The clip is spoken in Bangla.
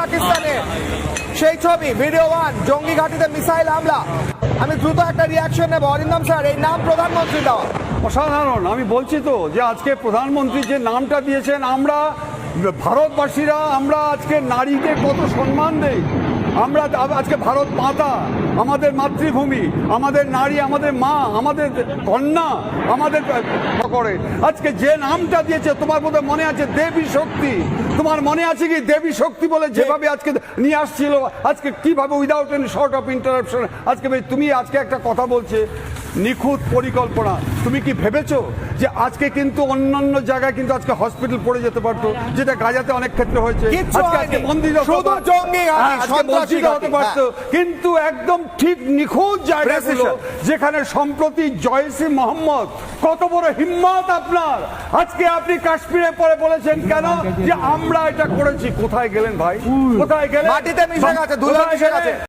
পাকিস্তানে সেই ছবি ভিডিও 1 জঙ্গি ঘাঁটিতে মিসাইল হামলা। আমি দ্রুত একটা রিয়াকশন নেব। অরিন্দম স্যার, এই নাম প্রধানমন্ত্রী দেওয়া অসাধারণ। আমি বলছি তো যে আজকে প্রধানমন্ত্রী যে নামটা দিয়েছেন, আমরা ভারতবাসীরা আমরা আজকে নারীকে কত সম্মান দেই। আমরা আজকে ভারত মাতা, আমাদের মাতৃভূমি, আমাদের নারী, আমাদের মা, আমাদের কন্যা, আমাদের করে আজকে যে নামটা দিয়েছে, তোমার বোধহয় মনে আছে দেবী শক্তি। তোমার মনে আছে কি দেবী শক্তি বলে যেভাবে আজকে নিয়ে আসছিল, আজকে কিভাবে without any short of interruption আজকে তুমি আজকে একটা কথা বলছে নিখুঁত পরিকল্পনা। তুমি কি ভেবেছো যে আজকে কিন্তু অন্যান্য জায়গায় কিন্তু আজকে হসপিটাল পড়ে যেতে পারতো, যেটা গাজাতে অনেক ক্ষেত্রে হয়েছে, আজকে মন্দির হতে পারতো, কিন্তু একদম ঠিক নিখুঁত জায়গা ছিল যেখানে সম্প্রতি জয়সি মোহাম্মদ, কত বড় হিম্মত আপনার, আজকে আপনি কাশ্মীরে পরে বলেছেন কেন যে আমরা এটা করেছি। কোথায় গেলেন ভাই, কোথায় গেলেন? মাটিতে মিশে গেছে, ধুলো মিশে গেছে।